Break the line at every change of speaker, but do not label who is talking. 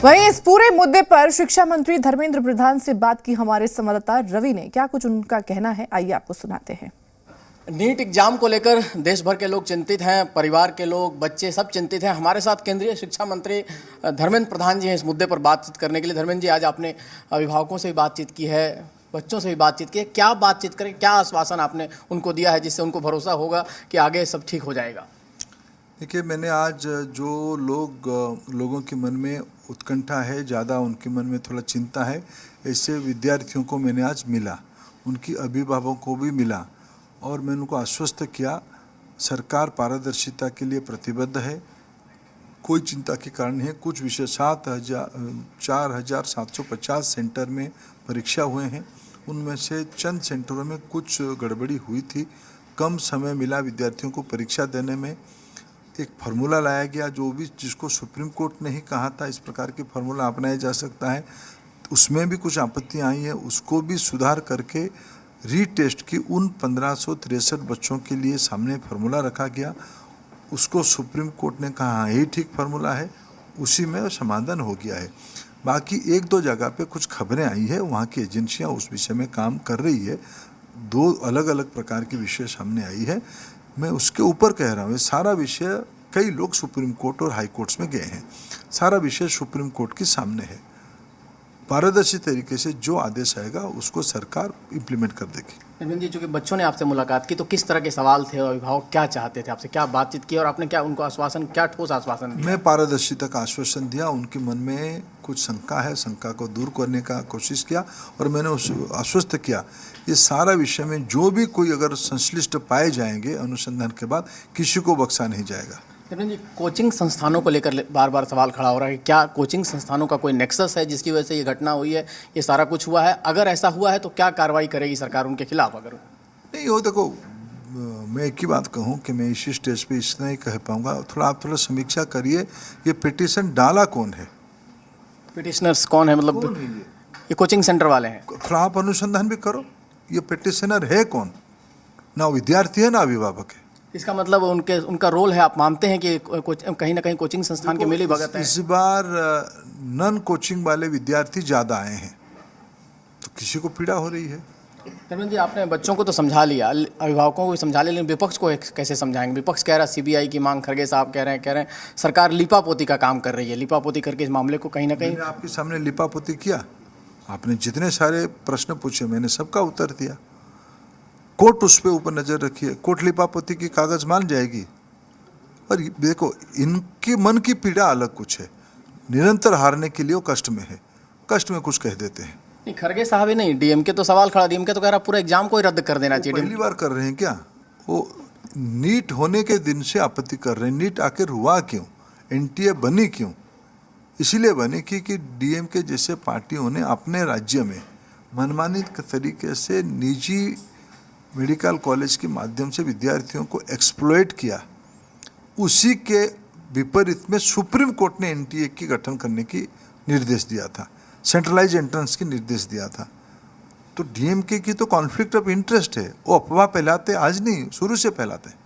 वहीं इस पूरे मुद्दे पर शिक्षा मंत्री धर्मेंद्र प्रधान से बात की हमारे संवाददाता रवि ने। क्या कुछ उनका कहना है, आइए आपको सुनाते हैं।
नीट एग्जाम को लेकर देश भर के लोग चिंतित हैं, परिवार के लोग, बच्चे सब चिंतित हैं। हमारे साथ केंद्रीय शिक्षा मंत्री धर्मेंद्र प्रधान जी हैं इस मुद्दे पर बातचीत करने के लिए। धर्मेंद्र जी, आज आपने अभिभावकों से भी बातचीत की है, बच्चों से भी बातचीत की है, क्या बातचीत करें, क्या आश्वासन आपने उनको दिया है जिससे उनको भरोसा होगा कि आगे सब ठीक हो जाएगा?
देखिए, मैंने आज जो लोगों के मन में उत्कंठा है, ज़्यादा उनके मन में थोड़ा चिंता है, ऐसे विद्यार्थियों को मैंने आज मिला, उनकी अभिभावकों को भी मिला और मैंने उनको आश्वस्त किया सरकार पारदर्शिता के लिए प्रतिबद्ध है, कोई चिंता के कारण नहीं है। कुछ विषय 4,750 सेंटर में परीक्षा हुए हैं, उनमें से चंद सेंटरों में कुछ गड़बड़ी हुई थी, कम समय मिला विद्यार्थियों को परीक्षा देने में। एक फार्मूला लाया गया जो भी जिसको सुप्रीम कोर्ट ने ही कहा था इस प्रकार की फार्मूला अपनाया जा सकता है, उसमें भी कुछ आपत्तियां आई हैं, उसको भी सुधार करके रीटेस्ट की उन 1563 बच्चों के लिए सामने फार्मूला रखा गया। उसको सुप्रीम कोर्ट ने कहा हाँ यही ठीक फार्मूला है, उसी में समाधान हो गया है। बाकी एक दो जगह पे कुछ खबरें आई है, वहाँ की एजेंसियाँ उस विषय में काम कर रही है, दो अलग अलग प्रकार की विषय सामने आई है। मैं उसके ऊपर कह रहा हूँ, सारा विषय, कई लोग सुप्रीम कोर्ट और हाई कोर्ट्स में गए हैं, सारा विषय सुप्रीम कोर्ट के सामने है। पारदर्शी तरीके से जो आदेश आएगा उसको सरकार इम्प्लीमेंट कर देगी।
धर्मेंद्र जी, चूँकि बच्चों ने आपसे मुलाकात की तो किस तरह के सवाल थे और अभिभावक क्या चाहते थे आपसे, क्या बातचीत की और आपने क्या उनको आश्वासन, क्या ठोस आश्वासन दिया?
मैं पारदर्शिता का आश्वासन दिया, उनके मन में कुछ शंका है, शंका को दूर करने का कोशिश किया और मैंने उस आश्वस्त किया ये सारा विषय में जो भी कोई अगर संश्लिष्ट पाए जाएंगे अनुसंधान के बाद, किसी को बख्शा नहीं जाएगा।
धर्मेंद्र जी, कोचिंग संस्थानों को लेकर बार बार सवाल खड़ा हो रहा है, क्या कोचिंग संस्थानों का कोई नेक्सस है जिसकी वजह से ये घटना हुई है, ये सारा कुछ हुआ है? अगर ऐसा हुआ है तो क्या कार्रवाई करेगी सरकार उनके खिलाफ? अगर
नहीं हो, देखो मैं एक ही बात कहूँ कि मैं इसी स्टेज पे इतना ही कह पाऊँगा, आप थोड़ा समीक्षा करिए, ये पिटीशन डाला कौन है,
पिटिशनर्स कौन है, मतलब
कौन है
ये कोचिंग सेंटर वाले हैं?
थोड़ा आप अनुसंधान भी करो, ये पिटिशनर है कौन? ना विद्यार्थी है ना अभिभावक है।
इसका मतलब उनका रोल है, आप मानते हैं कि कहीं ना कहीं कोचिंग संस्थान के मिली भगत है?
इस बार नॉन कोचिंग वाले विद्यार्थी ज़्यादा आए हैं तो किसी को पीड़ा हो रही है।
धर्मेंद्र जी, आपने बच्चों को तो समझा लिया, अभिभावकों को भी समझा लिया, लेकिन विपक्ष को कैसे समझाएंगे? विपक्ष कह रहा है सीबीआई की मांग, खड़गे साहब कह रहे हैं सरकार लिपापोती का काम कर रही है, लिपापोती करके इस मामले को कहीं ना कहीं।
मैंने आपके सामने लिपापोती किया, आपने जितने सारे प्रश्न पूछे मैंने सबका उत्तर दिया। कोर्ट उस पर ऊपर नज़र रखी है, कोर्ट लिपापोती की कागज़ मान जाएगी। और देखो, इनके मन की पीड़ा अलग कुछ है, निरंतर हारने के लिए वो कष्ट में है, कष्ट में कुछ कह देते हैं।
नहीं, खड़गे साहब ही नहीं, डीएमके तो सवाल खड़ा, डीएमके तो कह रहा पूरा एग्जाम को ही रद्द कर देना चाहिए।
पहली बार कर रहे हैं क्या? वो नीट होने के दिन से आपत्ति कर रहे हैं। नीट आखिर हुआ क्यों, एनटीए बनी क्यों? इसीलिए बनी कि डीएमके जैसे पार्टियों ने अपने राज्य में मनमानी तरीके से निजी मेडिकल कॉलेज के माध्यम से विद्यार्थियों को एक्सप्लॉइट किया। उसी के विपरीत में सुप्रीम कोर्ट ने एनटीए की गठन करने की निर्देश दिया था, सेंट्रलाइज एंट्रेंस की निर्देश दिया था। तो डीएमके की तो कॉन्फ्लिक्ट ऑफ इंटरेस्ट है, वो अफवाह फैलाते आज नहीं, शुरू से फैलाते हैं।